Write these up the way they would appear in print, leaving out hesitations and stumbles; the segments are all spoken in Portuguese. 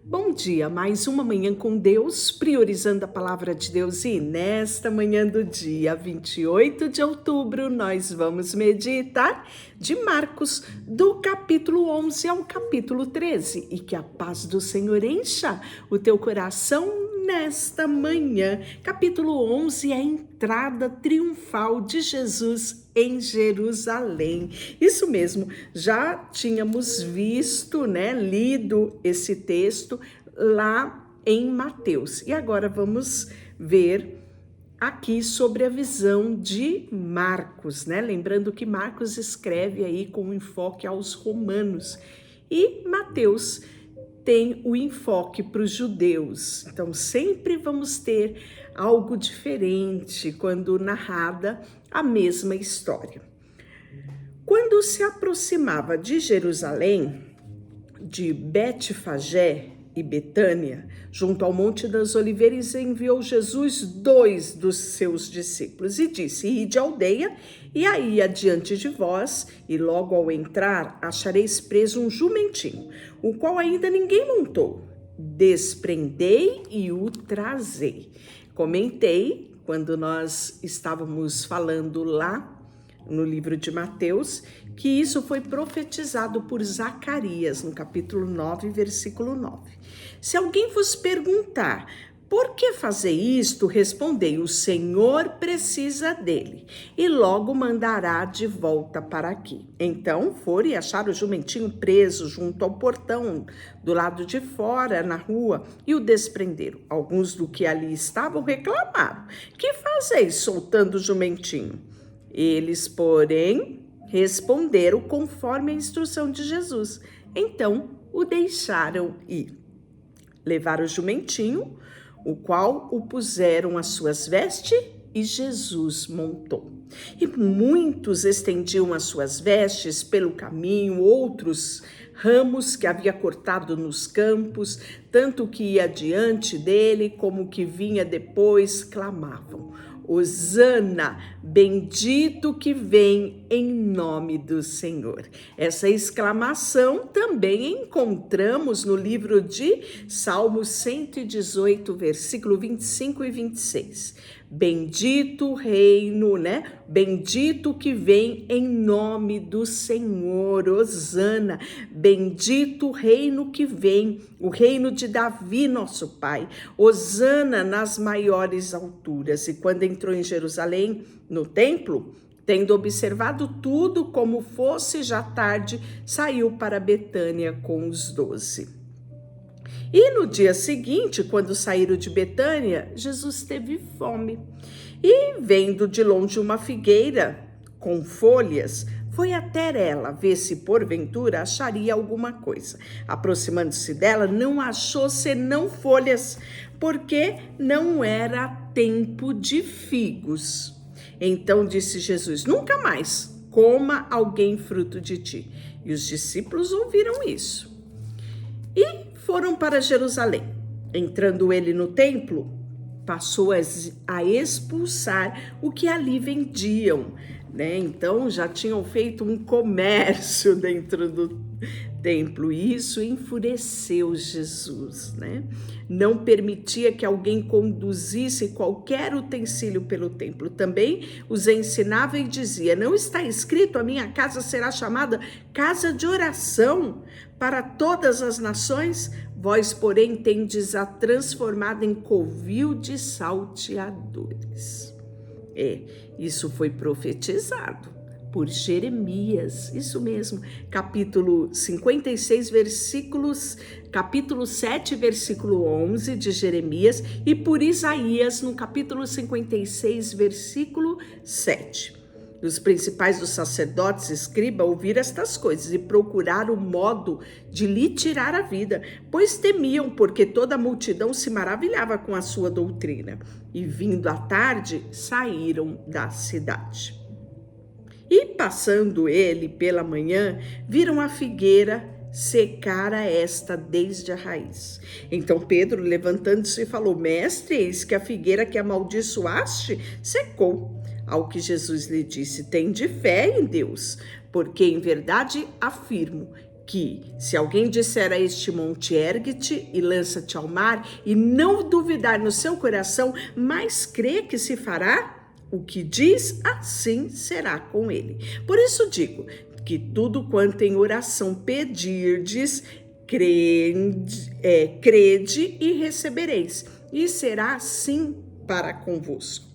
Bom dia, mais uma manhã com Deus, priorizando a palavra de Deus. E nesta manhã do dia 28 de outubro, nós vamos meditar de Marcos, do capítulo 11 ao capítulo 13. E que a paz do Senhor encha o teu coração nesta manhã. Capítulo 11 é a entrada triunfal de Jesus em Jerusalém. Isso mesmo, já tínhamos visto, lido esse texto lá em Mateus. E agora vamos ver aqui sobre a visão de Marcos, Lembrando que Marcos escreve aí com enfoque aos romanos e Mateus tem o enfoque para os judeus. Então, sempre vamos ter algo diferente quando narrada a mesma história. Quando se aproximava de Jerusalém, de Betfagé e Betânia, junto ao Monte das Oliveiras, enviou Jesus 2 dos seus discípulos e disse: Ide à aldeia, e aí adiante de vós, e logo ao entrar, achareis preso um jumentinho, o qual ainda ninguém montou. Desprendei e o trazei. Comentei, quando nós estávamos falando lá no livro de Mateus, que isso foi profetizado por Zacarias, no capítulo 9, versículo 9. Se alguém vos perguntar, por que fazer isto? Respondei, o Senhor precisa dele, e logo mandará de volta para aqui. Então foram e acharam o jumentinho preso junto ao portão, do lado de fora, na rua, e o desprenderam. Alguns do que ali estavam reclamaram, que fazeis soltando o jumentinho? Eles, porém, responderam conforme a instrução de Jesus. Então o deixaram ir. Levaram o jumentinho, o qual o puseram as suas vestes, e Jesus montou. E muitos estendiam as suas vestes pelo caminho, outros ramos que havia cortado nos campos, tanto que ia diante dele como que vinha depois, clamavam: Hosana, bendito que vem em nome do Senhor. Essa exclamação também encontramos no livro de Salmos 118, versículo 25 e 26. Bendito o reino, Bendito que vem em nome do Senhor, Hosana. Bendito o reino que vem, o reino de Davi, nosso Pai. Hosana nas maiores alturas. E quando entrou em Jerusalém, no templo, tendo observado tudo como fosse já tarde, saiu para Betânia com os 12. E no dia seguinte, quando saíram de Betânia, Jesus teve fome. E vendo de longe uma figueira com folhas, foi até ela ver se porventura acharia alguma coisa. Aproximando-se dela, não achou senão folhas, porque não era tempo de figos. Então disse Jesus: nunca mais coma alguém fruto de ti. E os discípulos ouviram isso. E foram para Jerusalém. Entrando ele no templo, passou a expulsar o que ali vendiam, Então já tinham feito um comércio dentro do templo, e isso enfureceu Jesus, Não permitia que alguém conduzisse qualquer utensílio pelo templo. Também os ensinava e dizia: não está escrito, a minha casa será chamada casa de oração para todas as nações? Vós, porém, tendes a transformada em covil de salteadores. Isso foi profetizado por Jeremias, isso mesmo, capítulo 56, capítulo 7, versículo 11 de Jeremias, e por Isaías, no capítulo 56, versículo 7. Os principais dos sacerdotes, escriba, ouviram estas coisas e procuraram o modo de lhe tirar a vida, pois temiam, porque toda a multidão se maravilhava com a sua doutrina. E vindo à tarde, saíram da cidade. E passando ele pela manhã, viram a figueira secara esta desde a raiz. Então Pedro, levantando-se, falou: mestre, eis que a figueira que amaldiçoaste secou. Ao que Jesus lhe disse: tende fé em Deus, porque em verdade afirmo que se alguém disser a este monte, ergue-te e lança-te ao mar, e não duvidar no seu coração, mas crê que se fará o que diz, assim será com ele. Por isso digo que tudo quanto em oração pedirdes, crede e recebereis, e será assim para convosco.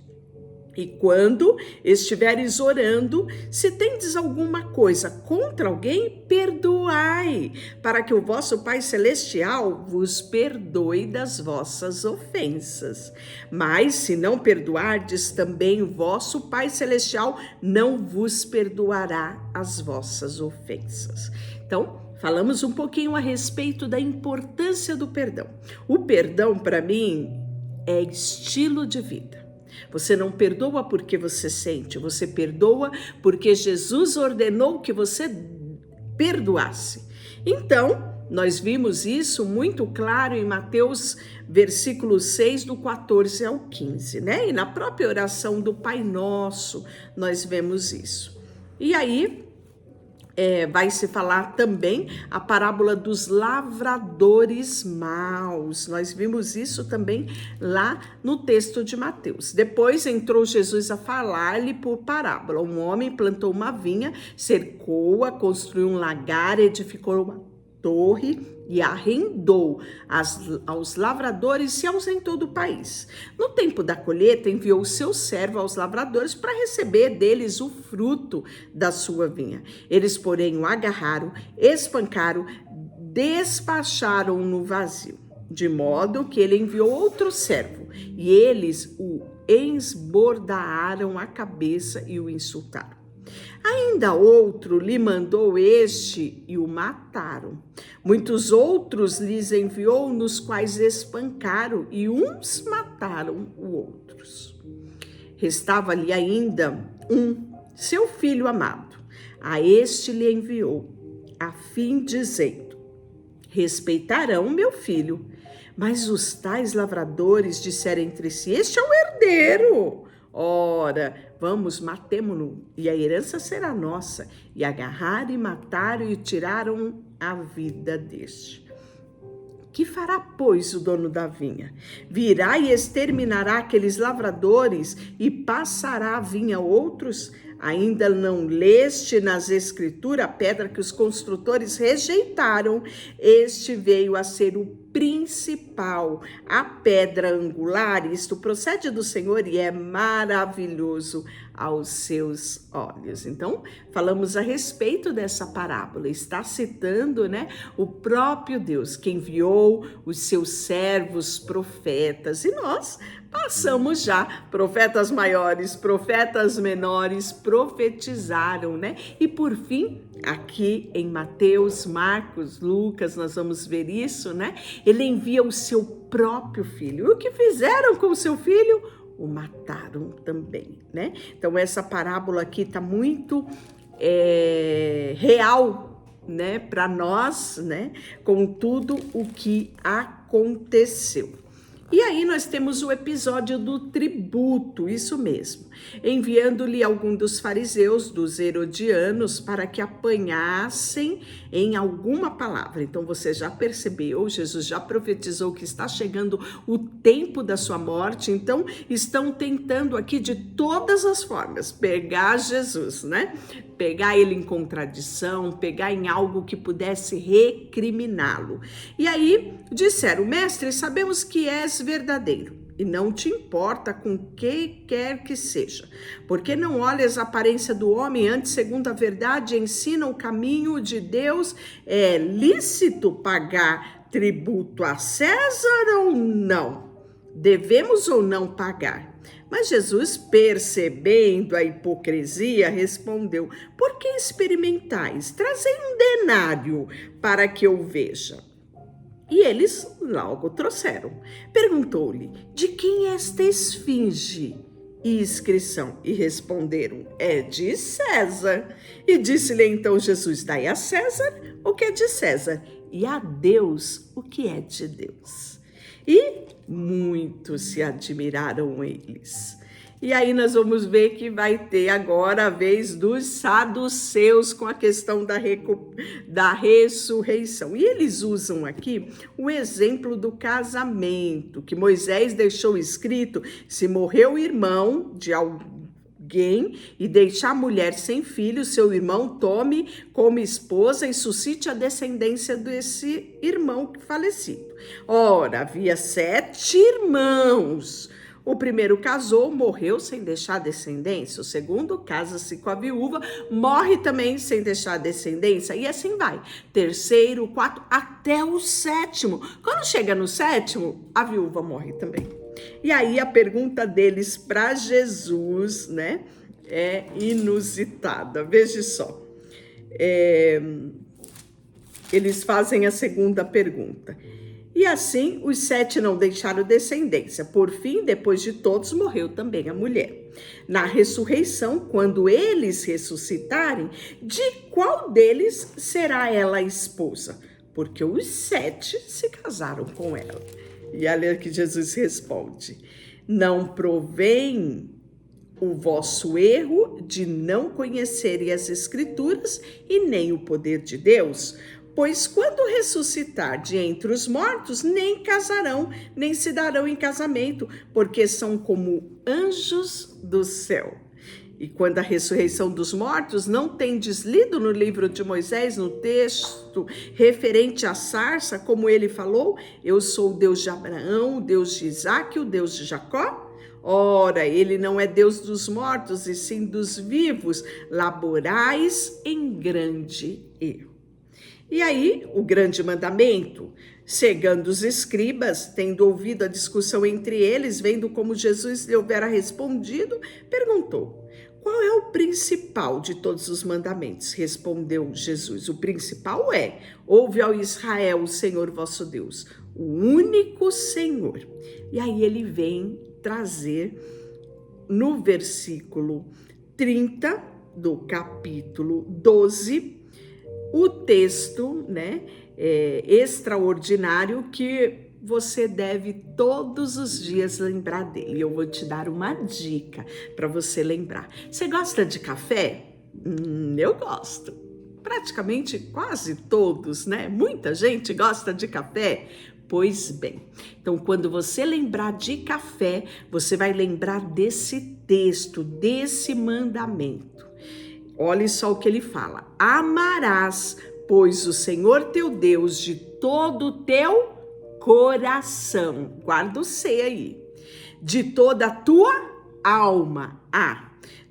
E quando estiveres orando, se tendes alguma coisa contra alguém, perdoai, para que o vosso Pai Celestial vos perdoe das vossas ofensas. Mas se não perdoardes, também o vosso Pai Celestial não vos perdoará as vossas ofensas. Então, falamos um pouquinho a respeito da importância do perdão. O perdão, para mim, é estilo de vida. Você não perdoa porque você sente, você perdoa porque Jesus ordenou que você perdoasse. Então, nós vimos isso muito claro em Mateus, versículo 6, do 14 ao 15, né? E na própria oração do Pai Nosso, nós vemos isso. E aí, vai se falar também a parábola dos lavradores maus. Nós vimos isso também lá no texto de Mateus. Depois entrou Jesus a falar-lhe por parábola. Um homem plantou uma vinha, cercou-a, construiu um lagar, edificou uma torre e arrendou aos lavradores e se ausentou do país. No tempo da colheita, enviou o seu servo aos lavradores para receber deles o fruto da sua vinha. Eles, porém, o agarraram, espancaram, despacharam no vazio, de modo que ele enviou outro servo, e eles o esbordaram a cabeça e o insultaram. Ainda outro lhe mandou este e o mataram. Muitos outros lhes enviou, nos quais espancaram, e uns mataram os outros. Restava-lhe ainda seu filho amado. A este lhe enviou, a fim dizendo: respeitarão meu filho. Mas os tais lavradores disseram entre si: este é o herdeiro. Ora, vamos, matemo-no, e a herança será nossa. E agarraram e mataram e tiraram a vida deste. Que fará, pois, o dono da vinha? Virá e exterminará aqueles lavradores e passará a vinha a outros? Ainda não leste nas escrituras a pedra que os construtores rejeitaram? Este veio a ser o principal, a pedra angular. Isto procede do Senhor e é maravilhoso aos seus olhos. Então, falamos a respeito dessa parábola. Está citando, né, o próprio Deus que enviou os seus servos profetas. E nós passamos já, profetas maiores, profetas menores, profetizaram, né? E por fim, aqui em Mateus, Marcos, Lucas, nós vamos ver isso, né? Ele envia o seu próprio filho. E o que fizeram com o seu filho? O mataram também, né? Então essa parábola aqui está muito real, né? Para nós, né? Com tudo o que aconteceu. E aí nós temos o episódio do tributo, isso mesmo, enviando-lhe algum dos fariseus, dos herodianos, para que apanhassem em alguma palavra. Então você já percebeu, Jesus já profetizou que está chegando o tempo da sua morte, então estão tentando aqui de todas as formas pegar Jesus, né? Pegar ele em contradição, pegar em algo que pudesse recriminá-lo. E aí disseram: mestre, sabemos que és verdadeiro e não te importa com quem quer que seja, porque não olhas a aparência do homem, antes, segundo a verdade, ensina o caminho de Deus. É lícito pagar tributo a César ou não? Devemos ou não pagar? Mas Jesus, percebendo a hipocrisia, respondeu: por que experimentais? Trazei um denário para que eu veja. E eles logo trouxeram. Perguntou-lhe: de quem é esta esfinge e inscrição? E responderam: é de César. E disse-lhe então Jesus: dai a César o que é de César, e a Deus o que é de Deus. E muitos se admiraram eles. E aí nós vamos ver que vai ter agora a vez dos saduceus com a questão da ressurreição. E eles usam aqui o exemplo do casamento, que Moisés deixou escrito: se morreu o irmão de alguém e deixar a mulher sem filho, seu irmão tome como esposa e suscite a descendência desse irmão falecido. Ora, havia 7 irmãos. O primeiro casou, morreu sem deixar descendência. O segundo casa-se com a viúva, morre também sem deixar descendência. E assim vai. Terceiro, quarto, até o 7º. Quando chega no 7º, a viúva morre também. E aí a pergunta deles para Jesus, né, é inusitada. Veja só. Eles fazem a segunda pergunta. E assim, os 7 não deixaram descendência. Por fim, depois de todos, morreu também a mulher. Na ressurreição, quando eles ressuscitarem, de qual deles será ela a esposa? Porque os 7 se casaram com ela. E olha que Jesus responde: não provém o vosso erro de não conhecerem as Escrituras e nem o poder de Deus? Pois quando ressuscitar de entre os mortos, nem casarão, nem se darão em casamento, porque são como anjos do céu. E quando a ressurreição dos mortos, não tendes lido no livro de Moisés, no texto referente à sarça, como ele falou: eu sou o Deus de Abraão, o Deus de Isaque, o Deus de Jacó? Ora, ele não é Deus dos mortos, e sim dos vivos. Laborais em grande erro. E aí, o grande mandamento, chegando os escribas, tendo ouvido a discussão entre eles, vendo como Jesus lhe houvera respondido, perguntou: qual é o principal de todos os mandamentos? Respondeu Jesus: o principal é: ouve ao Israel, o Senhor vosso Deus, o único Senhor. E aí ele vem trazer no versículo 30 do capítulo 12, o texto, né, extraordinário que você deve todos os dias lembrar dele. Eu vou te dar uma dica para você lembrar. Você gosta de café? Eu gosto. Praticamente quase todos, né? Muita gente gosta de café. Pois bem, então quando você lembrar de café, você vai lembrar desse texto, desse mandamento. Olha só o que ele fala: amarás, pois, o Senhor teu Deus de todo o teu coração, guarda o C aí, de toda a tua alma,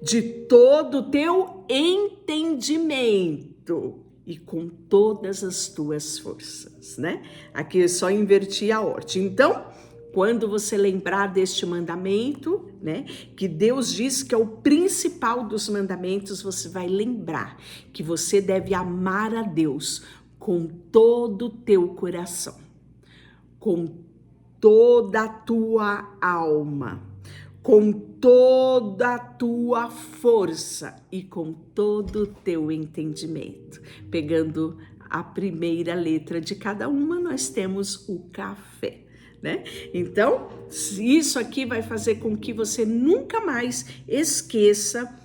de todo o teu entendimento e com todas as tuas forças, né? Aqui eu só inverti a ordem. Então, quando você lembrar deste mandamento, né, que Deus diz que é o principal dos mandamentos, você vai lembrar que você deve amar a Deus com todo o teu coração, com toda a tua alma, com toda a tua força e com todo o teu entendimento. Pegando a primeira letra de cada uma, nós temos o café, né? Então, isso aqui vai fazer com que você nunca mais esqueça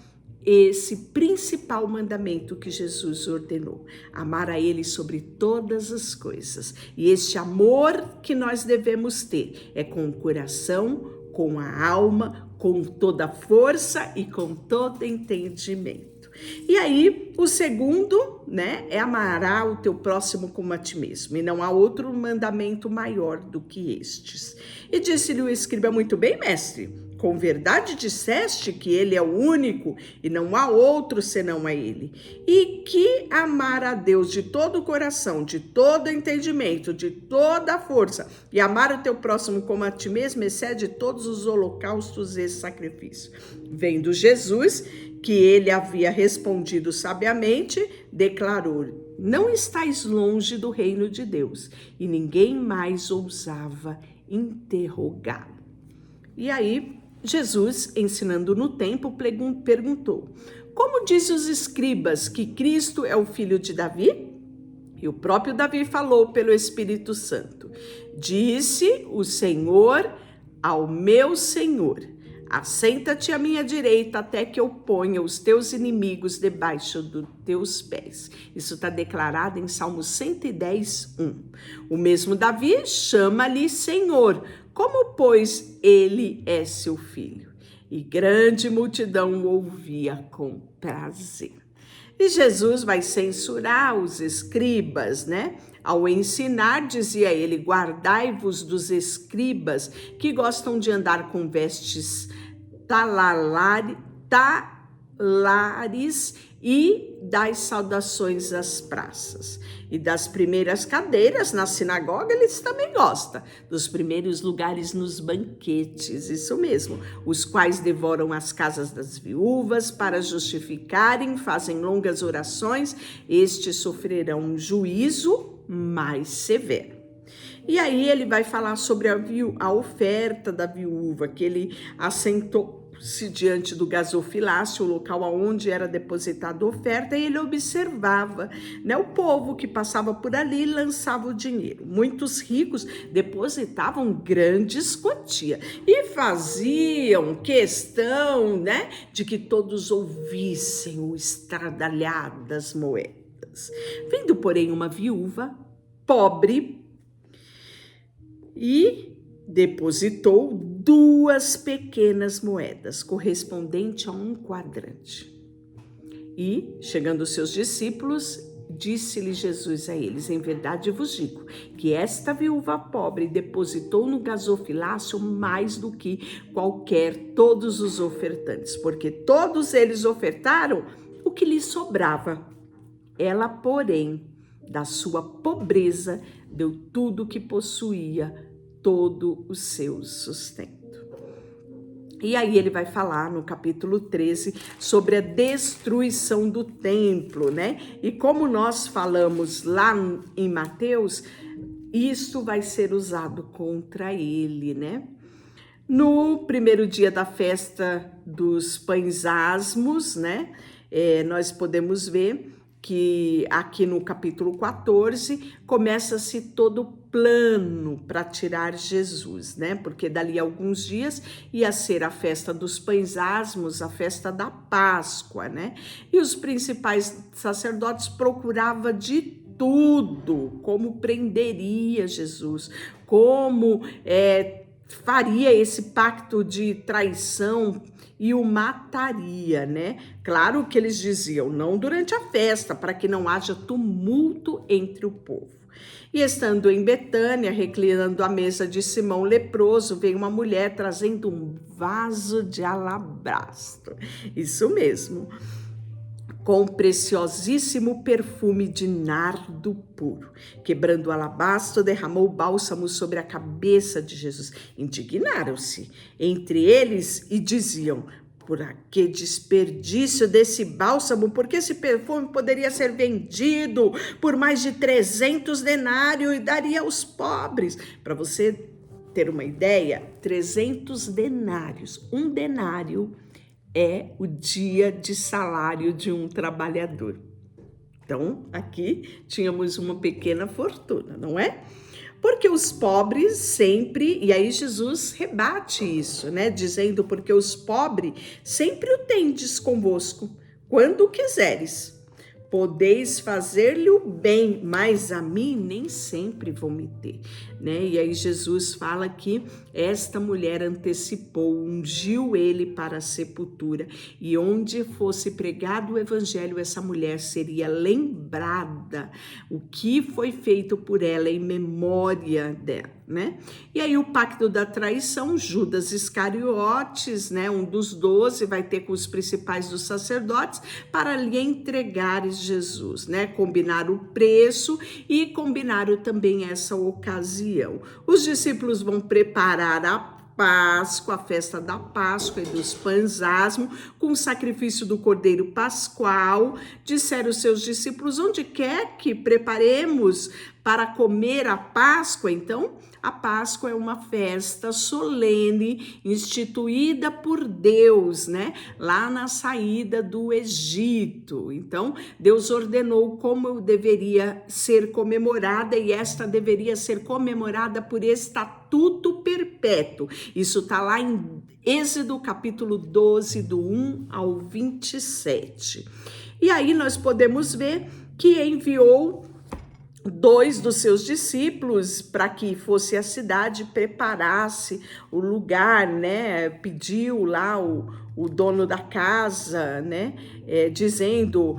esse principal mandamento que Jesus ordenou: amar a Ele sobre todas as coisas. E este amor que nós devemos ter é com o coração, com a alma, com toda a força e com todo entendimento. E aí, o segundo, né, é amará o teu próximo como a ti mesmo, e não há outro mandamento maior do que estes. E disse-lhe o escriba: muito bem, mestre, com verdade disseste que ele é o único e não há outro senão a ele, e que amar a Deus de todo o coração, de todo o entendimento, de toda a força, e amar o teu próximo como a ti mesmo excede todos os holocaustos e sacrifícios. Vendo Jesus que ele havia respondido sabiamente, declarou: não estais longe do reino de Deus. E ninguém mais ousava interrogá-lo. E aí, Jesus, ensinando no templo, perguntou: como dizem os escribas que Cristo é o filho de Davi? E o próprio Davi falou pelo Espírito Santo: disse o Senhor ao meu Senhor: assenta-te à minha direita até que eu ponha os teus inimigos debaixo dos teus pés. Isso está declarado em Salmo 110, 1. O mesmo Davi chama-lhe Senhor, como pois ele é seu filho. E grande multidão o ouvia com prazer. E Jesus vai censurar os escribas, né? Ao ensinar, dizia ele, guardai-vos dos escribas que gostam de andar com vestes talares e das saudações às praças. E das primeiras cadeiras na sinagoga, eles também gostam. Dos primeiros lugares nos banquetes, isso mesmo. Os quais devoram as casas das viúvas para justificarem, fazem longas orações. Estes sofrerão um juízo mais severo. E aí ele vai falar sobre a oferta da viúva, que ele assentou-se diante do gasofilácio, o local onde era depositada a oferta, e ele observava, né, o povo que passava por ali e lançava o dinheiro. Muitos ricos depositavam grandes quantias e faziam questão, né, de que todos ouvissem o estradalhar das moedas. Vindo, porém, uma viúva pobre, e depositou 2 pequenas moedas, correspondente a 1 quadrante. E, chegando os seus discípulos, disse-lhe Jesus a eles, em verdade vos digo, que esta viúva pobre depositou no gasofilácio mais do que todos os ofertantes, porque todos eles ofertaram o que lhes sobrava. Ela, porém, da sua pobreza, deu tudo o que possuía, todo o seu sustento. E aí ele vai falar no capítulo 13 sobre a destruição do templo, né? E como nós falamos lá em Mateus, isso vai ser usado contra ele, né? No primeiro dia da festa dos pães asmos, né? Nós podemos ver que aqui no capítulo 14 começa-se todo o plano para tirar Jesus, né? Porque dali a alguns dias ia ser a festa dos pães asmos, a festa da Páscoa, né? E os principais sacerdotes procuravam de tudo, como prenderia Jesus, como faria esse pacto de traição e o mataria, né? Claro que eles diziam, não durante a festa, para que não haja tumulto entre o povo. E estando em Betânia, reclinando à mesa de Simão leproso, veio uma mulher trazendo um vaso de alabastro. Isso mesmo, com preciosíssimo perfume de nardo puro. Quebrando o alabastro, derramou bálsamo sobre a cabeça de Jesus. Indignaram-se entre eles e diziam, por que desperdício desse bálsamo, porque esse perfume poderia ser vendido por mais de 300 denários e daria aos pobres. Para você ter uma ideia, 300 denários, um denário é o dia de salário de um trabalhador. Então, aqui tínhamos uma pequena fortuna, não é? Porque os pobres sempre, e aí Jesus rebate isso, né? Dizendo, porque os pobres sempre o tendes convosco, quando quiseres. Podeis fazer-lhe o bem, mas a mim nem sempre vou me ter, né? E aí Jesus fala que esta mulher antecipou, ungiu ele para a sepultura, e onde fosse pregado o evangelho, essa mulher seria lembrada, o que foi feito por ela em memória dela, né? E aí o pacto da traição, Judas Iscariotes, né? Um dos 12, vai ter com os principais dos sacerdotes para lhe entregar Jesus, né? Combinaram o preço e combinaram também essa ocasião. Os discípulos vão preparar a Páscoa, a festa da Páscoa e dos pães asmos, com o sacrifício do Cordeiro Pascual. Disseram os seus discípulos, onde quer que preparemos para comer a Páscoa. Então, a Páscoa é uma festa solene instituída por Deus, né? Lá na saída do Egito. Então, Deus ordenou como deveria ser comemorada e esta deveria ser comemorada por estatuto perpétuo. Isso está lá em Êxodo capítulo 12, do 1 ao 27. E aí nós podemos ver que enviou 2 dos seus discípulos para que fosse a cidade, preparasse o lugar, né? Pediu lá o dono da casa, né? Dizendo,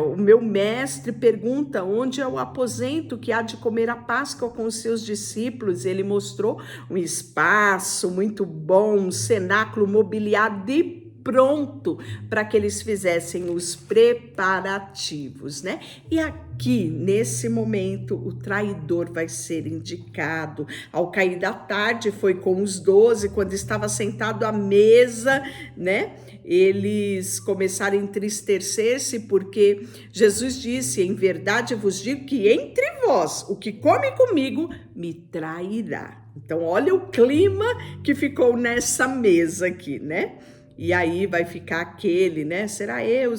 o meu mestre pergunta onde é o aposento que há de comer a Páscoa com os seus discípulos. Ele mostrou um espaço muito bom, um cenáculo mobiliado de pronto para que eles fizessem os preparativos, né? E aqui, nesse momento, o traidor vai ser indicado. Ao cair da tarde, foi com os 12, quando estava sentado à mesa, né? Eles começaram a entristecer-se porque Jesus disse, em verdade vos digo que entre vós, o que come comigo, me trairá. Então, olha o clima que ficou nessa mesa aqui, né? E aí vai ficar aquele, né? Será eu,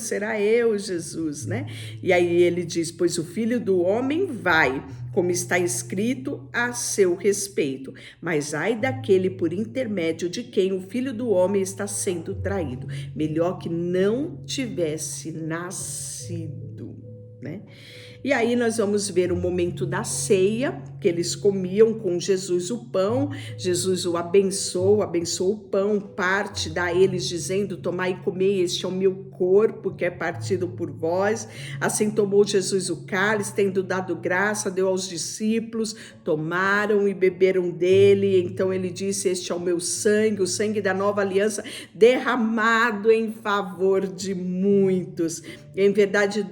Jesus, né? E aí ele diz, pois o Filho do Homem vai, como está escrito a seu respeito. Mas ai daquele por intermédio de quem o Filho do Homem está sendo traído. Melhor que não tivesse nascido, né? E aí nós vamos ver o momento da ceia, que eles comiam com Jesus o pão. Jesus o abençoou o pão, parte, dá a eles dizendo, tomai e comei, este é o meu corpo que é partido por vós. Assim tomou Jesus o cálice, tendo dado graça, deu aos discípulos, tomaram e beberam dele. Então ele disse, este é o meu sangue, o sangue da nova aliança, derramado em favor de muitos. Em verdade,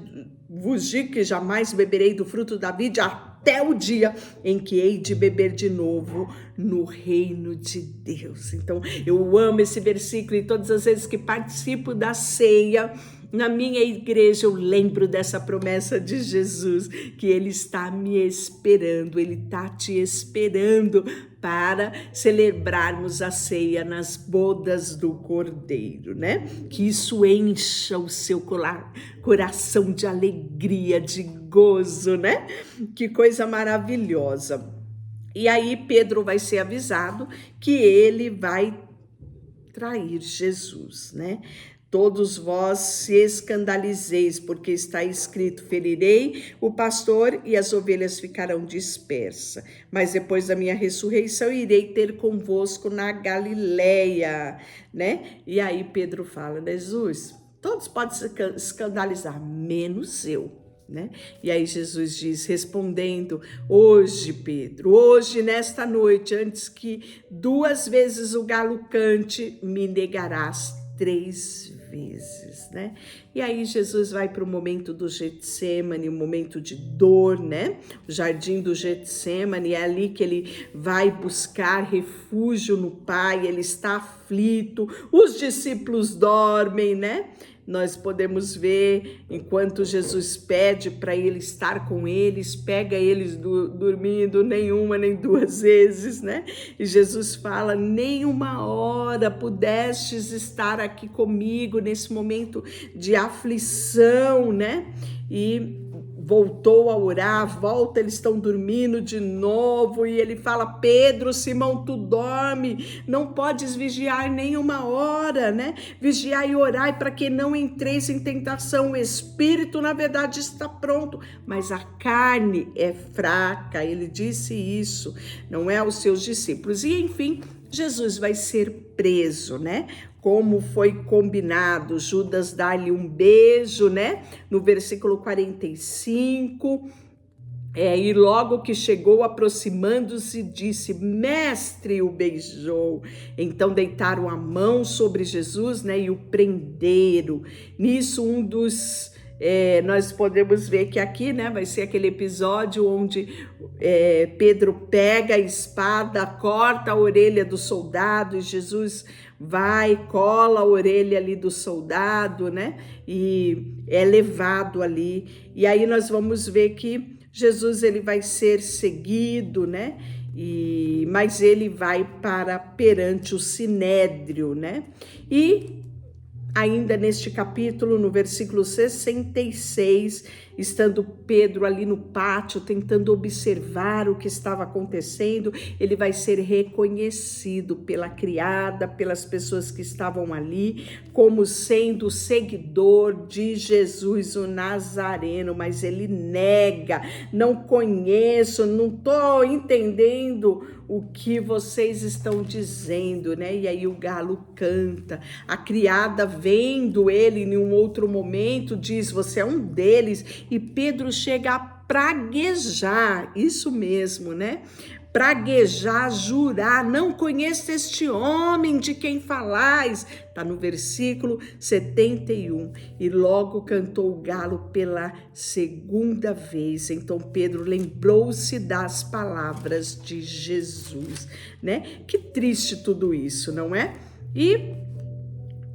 vos digo que jamais beberei do fruto da vide até o dia em que hei de beber de novo no reino de Deus. Então, eu amo esse versículo e todas as vezes que participo da ceia, na minha igreja eu lembro dessa promessa de Jesus, que Ele está me esperando, Ele está te esperando para celebrarmos a ceia nas bodas do Cordeiro, né? Que isso encha o seu coração de alegria, de gozo, né? Que coisa maravilhosa. E aí Pedro vai ser avisado que ele vai trair Jesus, né? Todos vós se escandalizeis, porque está escrito, ferirei o pastor e as ovelhas ficarão dispersas. Mas depois da minha ressurreição, irei ter convosco na Galileia, né? E aí Pedro fala, Jesus, todos podem se escandalizar, menos eu. Né? E aí Jesus diz, respondendo, hoje Pedro, hoje nesta noite, antes que 2 vezes o galo cante, me negarás 3 vezes, né? E aí Jesus vai para o momento do Getsemane, um momento de dor, né? O jardim do Getsemane, é ali que ele vai buscar refúgio no Pai, ele está aflito, os discípulos dormem, né? Nós podemos ver, enquanto Jesus pede para ele estar com eles, pega eles dormindo nenhuma nem 2 vezes, né? E Jesus fala, nem uma hora pudestes estar aqui comigo nesse momento de aflição, né? E voltou a orar, volta, eles estão dormindo de novo, e ele fala, Pedro, Simão, tu dorme, não podes vigiar nem uma hora, né? Vigiai e orai para que não entreis em tentação, o espírito na verdade está pronto, mas a carne é fraca, ele disse isso, não é aos seus discípulos, e enfim, Jesus vai ser preso, né? Como foi combinado, Judas dá-lhe um beijo, né? No versículo 45, e logo que chegou, aproximando-se, disse, mestre, o beijou. Então deitaram a mão sobre Jesus, né? E o prenderam. Nisso, nós podemos ver que aqui, né, vai ser aquele episódio onde Pedro pega a espada, corta a orelha do soldado e Jesus vai, cola a orelha ali do soldado, né, e é levado ali. E aí nós vamos ver que Jesus ele vai ser seguido, né? Mas ele vai para perante o sinédrio, né? E ainda neste capítulo, no versículo 66, estando Pedro ali no pátio, tentando observar o que estava acontecendo, ele vai ser reconhecido pela criada, pelas pessoas que estavam ali, como sendo seguidor de Jesus, o Nazareno, mas ele nega, não conheço, não estou entendendo o que vocês estão dizendo, né? E aí o galo canta, a criada vendo ele em um outro momento diz, você é um deles, e Pedro chega a praguejar, isso mesmo, né? Praguejar, jurar, não conheço este homem de quem falais, está no versículo 71, e logo cantou o galo pela segunda vez. Então Pedro lembrou-se das palavras de Jesus, né? Que triste tudo isso, não é? E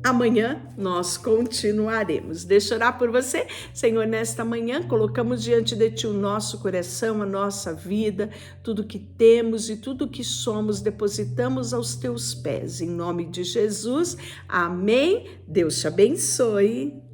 amanhã nós continuaremos. Deixa eu orar por você. Senhor, nesta manhã colocamos diante de Ti o nosso coração, a nossa vida, tudo que temos e tudo que somos, depositamos aos Teus pés. Em nome de Jesus, amém. Deus te abençoe.